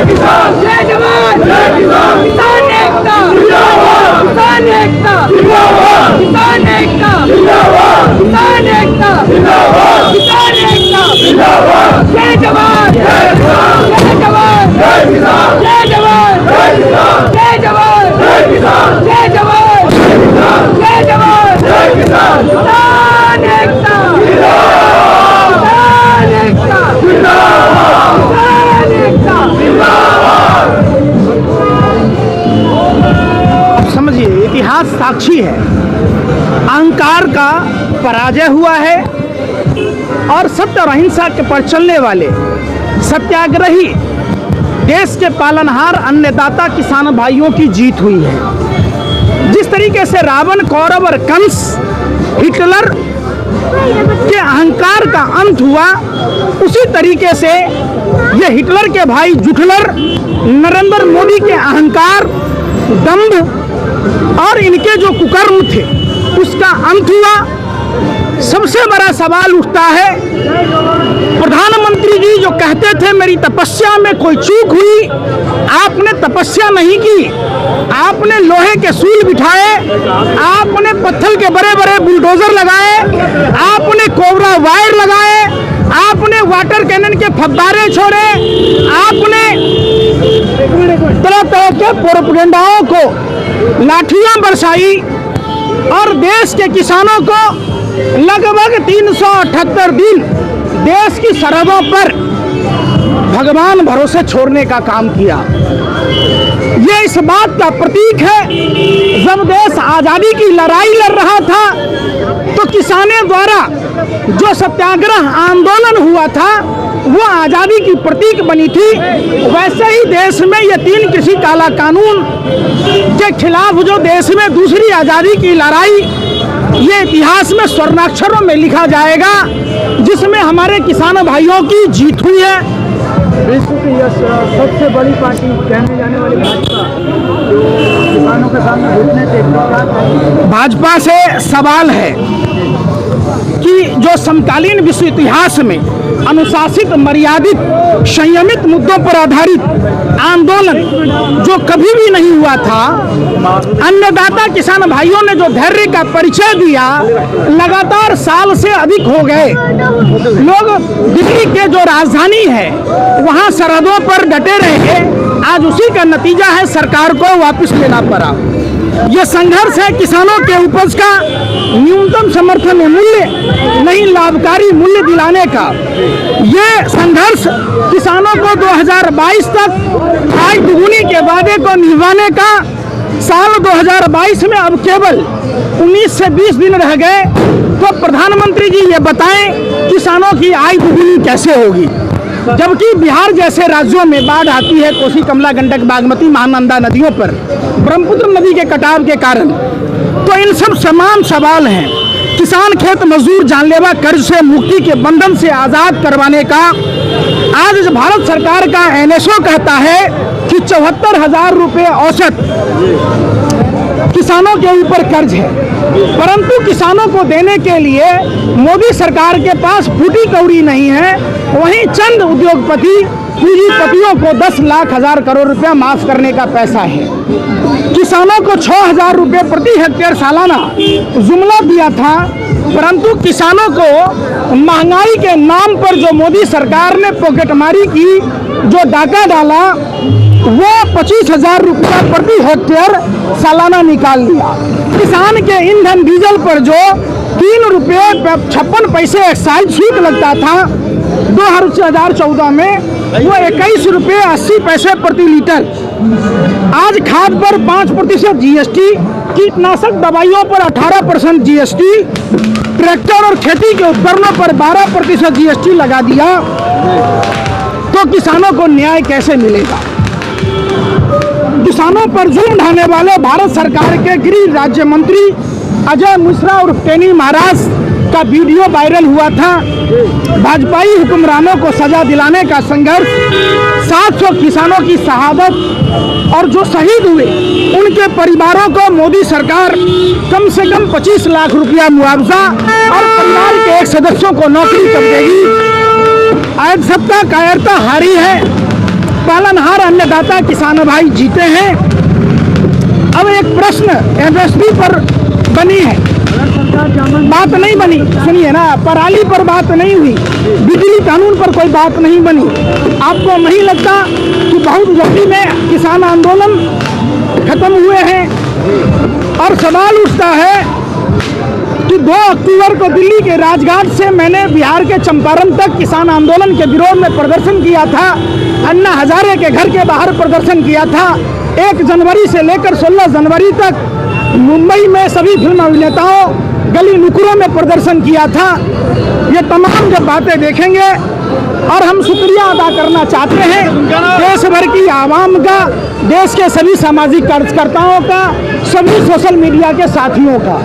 किसान, जय जवान, जय किसान, किसान एकता जिंदाबाद, किसान एकता जिंदाबाद, किसान एकता जिंदाबाद, किसान एकता जिंदाबाद, किसान एकता जिंदाबाद, जय जवान, जय किसान, जय जवान, जय किसान, जय जवान, जय किसान, जय जवान, जय किसान, जय जवान, जय किसान, जय जवान, जय किसान, किसान एकता जिंदाबाद, किसान एकता जिंदाबाद, किसान एकता जिंदाबाद। अब समझिए, इतिहास साक्षी है, अहंकार का पराजय हुआ है और सत्य और अहिंसा के पर चलने वाले सत्याग्रही देश के पालनहार अन्नदाता किसान भाइयों की जीत हुई है। जिस तरीके से रावण, कौरव और कंस, हिटलर के अहंकार का अंत हुआ, उसी तरीके से ये हिटलर के भाई जुठलर नरेंद्र मोदी के अहंकार, दंभ और इनके जो कुकर्म थे उसका अंत हुआ। सबसे बड़ा सवाल उठता है, प्रधानमंत्री जी जो कहते थे मेरी तपस्या में कोई चूक हुई, आपने तपस्या नहीं की, आपने लोहे के सूल बिठाए, आपने पत्थर के बड़े बड़े बुलडोजर लगाए, आपने कोबरा वायर लगाए, आपने वाटर कैनन के फव्वारे छोड़े, आपने तरह तरह के प्रोपेगेंडाओं को लाठियां बरसाई और देश के किसानों को लगभग 378 दिन देश की सरहदों पर भगवान भरोसे छोड़ने का काम किया। ये इस बात का प्रतीक है, जब देश आज़ादी की लड़ाई लड़ रहा था तो किसानों द्वारा जो सत्याग्रह आंदोलन हुआ था वो आज़ादी की प्रतीक बनी थी। वैसे ही देश में ये 3 कृषि काला कानून के खिलाफ जो देश में दूसरी आज़ादी की लड़ाई, ये इतिहास में स्वर्णाक्षरों में लिखा जाएगा, जिसमें हमारे किसान भाइयों की जीत हुई है। विश्व की यह सबसे बड़ी पार्टी कहने जाने वाली भाजपा जो किसानों के सामने घुटने टेकती, भाजपा से सवाल है कि जो समकालीन विश्व इतिहास में अनुशासित, मर्यादित, संयमित मुद्दों पर आधारित आंदोलन जो कभी भी नहीं हुआ था, अन्नदाता किसान भाइयों ने जो धैर्य का परिचय दिया, लगातार साल से अधिक हो गए लोग दिल्ली के जो राजधानी है वहां सरहदों पर डटे रहे। आज उसी का नतीजा है सरकार को वापस लेना पड़ा। ये संघर्ष है किसानों के उपज का न्यूनतम समर्थन मूल्य नहीं, लाभकारी मूल्य दिलाने का। ये संघर्ष किसानों को 2022 तक आय दुगुनी के वादे को निभाने का। साल 2022 में अब केवल 19 से 20 दिन रह गए, तो प्रधानमंत्री जी ये बताएं किसानों की आय दुगुनी कैसे होगी, जबकि बिहार जैसे राज्यों में बाढ़ आती है कोसी, कमला, गंडक, बागमती, महानंदा नदियों पर, ब्रह्मपुत्र नदी के कटाव के कारण। तो इन सब समान सवाल हैं। किसान, खेत मजदूर जानलेवा कर्ज से मुक्ति के बंधन से आज़ाद करवाने का आज भारत सरकार का एनएसओ कहता है कि 74,000 रुपये औसत किसानों के ऊपर कर्ज है, परंतु किसानों को देने के लिए मोदी सरकार के पास फूटी कौड़ी नहीं है। वहीं चंद उद्योगपति, पूंजीपतियों को 10 लाख हजार करोड़ रुपया माफ करने का पैसा है। किसानों को 6,000 रुपये प्रति हेक्टेयर सालाना जुमला दिया था, परंतु किसानों को महंगाई के नाम पर जो मोदी सरकार ने पॉकेटमारी की, जो डाका डाला, वो 25,000 रुपया प्रति हेक्टेयर सालाना निकाल लिया। किसान के ईंधन डीजल पर जो 3 रुपये 56 पैसे एक्साइज शुल्क लगता था 2014 में, वो 21 रुपये 80 पैसे प्रति लीटर। आज खाद पर 5% जीएसटी, कीटनाशक दवाइयों पर 18% जीएसटी, ट्रैक्टर और खेती के उपकरणों पर 12% जीएसटी लगा दिया, तो किसानों को न्याय कैसे मिलेगा? किसानों पर जुल्म ढाने वाले भारत सरकार के गृह राज्य मंत्री अजय मिश्रा और टेनी महाराज का वीडियो वायरल हुआ था। भाजपाई हुक्मरानों को सजा दिलाने का संघर्ष, 700 किसानों की शहादत और जो शहीद हुए उनके परिवारों को मोदी सरकार कम से कम 25 लाख रुपया मुआवजा और परिवार के 1 सदस्यों को नौकरी कब देगी? आज सत्ता कायरता हारी है। पालनहार अन्नदाता किसान भाई जीते हैं। अब एक प्रश्न एमएसपी पर बनी है, बात नहीं बनी, सुनिए ना, पराली पर बात नहीं हुई, बिजली कानून पर कोई बात नहीं बनी। आपको नहीं लगता कि बहुत जल्दी में किसान आंदोलन खत्म हुए हैं? और सवाल उठता है कि 2 अक्टूबर को दिल्ली के राजघाट से मैंने बिहार के चंपारण तक किसान आंदोलन के विरोध में प्रदर्शन किया था, अन्ना हजारे के घर के बाहर प्रदर्शन किया था। 1 जनवरी से लेकर 16 जनवरी तक मुंबई में सभी फिल्म अभिनेताओं गली नुकरों में प्रदर्शन किया था। ये तमाम जब बातें देखेंगे और हम शुक्रिया अदा करना चाहते हैं देश भर की आवाम का, देश के सभी सामाजिक कार्यकर्ताओं का, सभी सोशल मीडिया के साथियों का,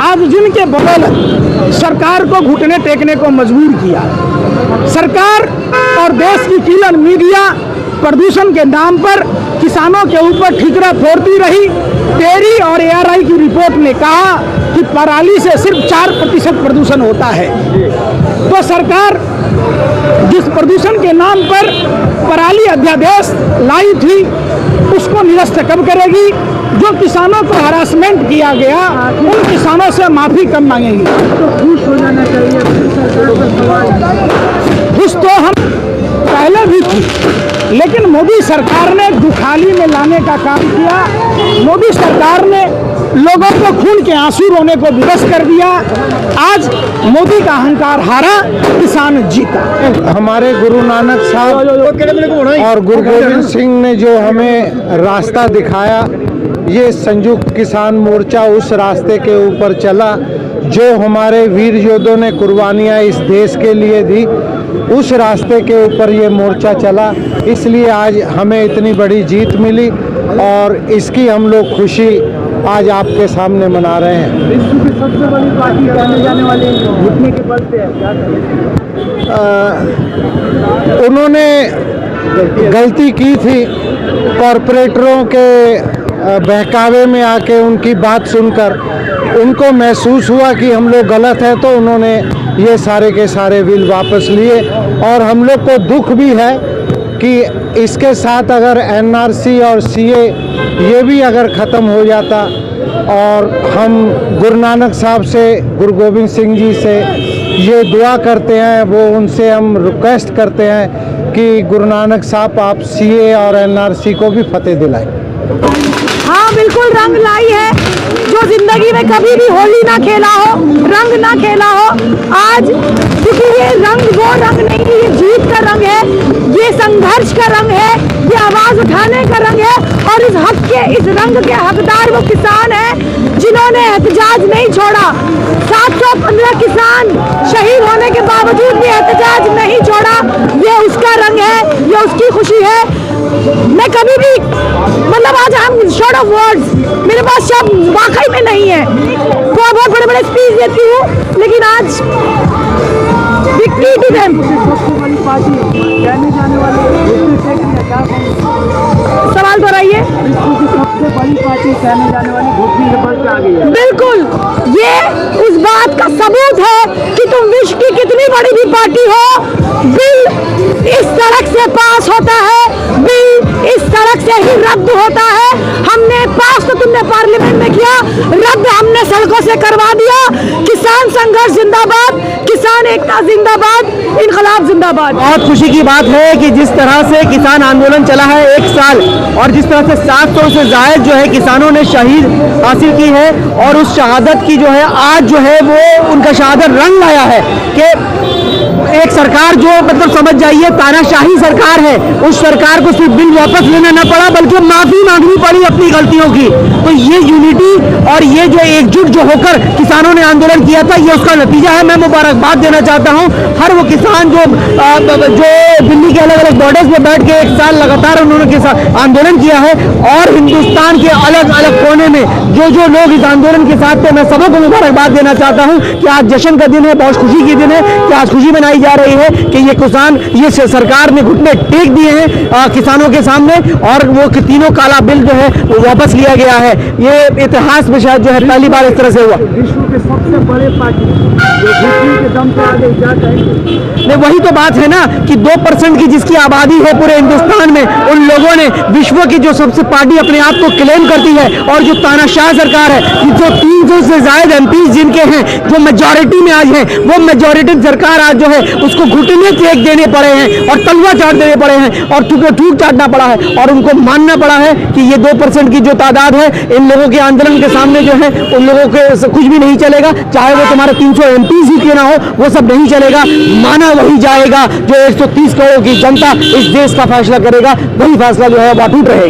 आज जिनके बदौलत सरकार को घुटने टेकने को मजबूर किया। सरकार और देश की किलर मीडिया प्रदूषण के नाम पर किसानों के ऊपर ठिकरा फोड़ती रही। टेरी और ARI की रिपोर्ट ने कहा कि पराली से सिर्फ 4% प्रदूषण होता है। तो सरकार जिस प्रदूषण के नाम पर पराली अध्यादेश लाई थी उसको निरस्त कब करेगी? जो किसानों को हरासमेंट किया गया उन किसानों से माफी कब मांगेंगी? तो खुश हो जाना चाहिए सरकार पर सवाल। खुश तो हम पहले भी थी, लेकिन मोदी सरकार ने दुखाली में लाने का काम किया। मोदी सरकार ने लोगों को खून के आंसू रोने को विवश कर दिया। आज मोदी का अहंकार हारा, किसान जीता। हमारे गुरु नानक साहब और गुरु गोविंद सिंह ने जो हमें रास्ता दिखाया, ये संयुक्त किसान मोर्चा उस रास्ते के ऊपर चला जो हमारे वीर योद्धों ने कुर्बानियाँ इस देश के लिए दी। उस रास्ते के ऊपर ये मोर्चा चला, इसलिए आज हमें इतनी बड़ी जीत मिली और इसकी हम लोग खुशी आज आपके सामने मना रहे हैं। विश्व की सबसे बड़ी पार्टी कहने जाने वाली घुटने के बल पे है, क्या करें? उन्होंने गलती की थी, कॉरपोरेटरों के बहकावे में आके उनकी बात सुनकर उनको महसूस हुआ कि हम लोग गलत हैं, तो उन्होंने ये सारे के सारे बिल वापस लिए। और हम लोग को दुख भी है कि इसके साथ अगर NRC और CA ये भी अगर ख़त्म हो जाता, और हम गुरु नानक साहब से, गुरु गोविंद सिंह जी से ये दुआ करते हैं, वो उनसे हम रिक्वेस्ट करते हैं कि गुरु नानक साहब आप CA और NRC को भी फतेह दिलाएं। हाँ बिल्कुल, रंग लाई है। जो जिंदगी में कभी भी होली ना खेला हो, रंग ना खेला हो, आज क्योंकि ये रंग वो रंग नहीं है, ये जीत का रंग है, ये संघर्ष का रंग है, ये आवाज उठाने का रंग है। और इस हक के, इस रंग के हकदार वो किसान हैं जिन्होंने एहतजाज नहीं छोड़ा। 715 किसान शहीद होने के बावजूद भी एहतजाज नहीं छोड़ा। ये उसका रंग है, ये उसकी खुशी है। मैं कभी भी, मतलब आज हम शॉर्ट ऑफ वर्ड्स, मेरे पास शब्द वाकई में नहीं है। तो बहुत बड़े बड़े स्पीच देती हूँ, लेकिन आज विक्ट्री टू देम। सबसे बड़ी पार्टी कहने जाने वाली घुटने टेक रही है, क्या करें? सवाल दोहराइए। विश्व की सबसे बड़ी पार्टी कहने जाने वाली घुटने के बल पे आ गई है। बिल्कुल, ये उस बात का सबूत है कि तुम विश्व की कितनी बड़ी भी पार्टी हो, बिल इस सड़क से पास होता है, बिल इस सड़क से ही रद्द होता है। हमने पास तो तुमने पार्लियामेंट में किया, रद्द हमने सड़कों से करवा दिया। किसान संघर्ष जिंदाबाद, किसान एकता जिंदाबाद, इनकलाब जिंदाबाद। बहुत खुशी की बात है कि जिस तरह से किसान आंदोलन चला है 1 साल, और जिस तरह से 700 से ज़ायद जो है किसानों ने शहीद हासिल की है, और उस शहादत की जो है आज जो है वो उनका शहादत रंग लाया है कि एक सरकार जो मतलब समझ जाइए तानाशाही सरकार है, उस सरकार को सिर्फ बिल वापस लेना न पड़ा बल्कि माफी मांगनी पड़ी अपनी गलतियों की। तो ये यूनिटी और ये जो एकजुट जो होकर किसानों ने आंदोलन किया था, ये उसका नतीजा है। मैं मुबारकबाद देना चाहता हूँ हर वो किसान जो दिल्ली के अलग अलग बॉर्डर्स में बैठ के 1 साल लगातार उन्होंने आंदोलन किया है, और हिंदुस्तान के अलग अलग कोने में जो जो लोग इस आंदोलन के साथ थे, मैं सबको मुबारकबाद देना चाहता हूँ कि आज जश्न का दिन है, बहुत खुशी के दिन है कि आज खुशी बनाई जा रही है कि ये किसान, ये सरकार ने घुटने टेक दिए हैं किसानों के सामने, और वो तीनों काला बिल जो है वो वापस लिया गया है। ये इतिहास में शायद जो है पहली बार इस तरह से हुआ। विश्व के सबसे बड़े पार्टी जो घुटने के दम पर आगे जा कहेंगे। नहीं, वही तो बात है ना कि 2% की जिसकी आबादी है पूरे हिंदुस्तान में, उन लोगों ने विश्व की जो सबसे पार्टी अपने आप को क्लेम करती है, और जो तानाशाह सरकार है, जो 300 से ज्यादा एमपी जिनके हैं, जो मेजॉरिटी में आज है, वो मेजॉरिटी सरकार आज जो है उसको घुटने टेक देने पड़े हैं और तलवा चाट देने पड़े हैं और ठूक चाटना पड़ा है, और उनको मानना पड़ा है कि ये 2% की जो तादाद है, इन लोगों के आंदोलन के सामने जो है उन लोगों के कुछ भी नहीं चलेगा, चाहे वो तुम्हारे 300 एमपी ही क्यों ना हो, वो सब नहीं चलेगा। माना वही जाएगा जो 130 करोड़ की जनता इस देश का फैसला करेगा, वही फैसला जो है वो अटूट रहेगा।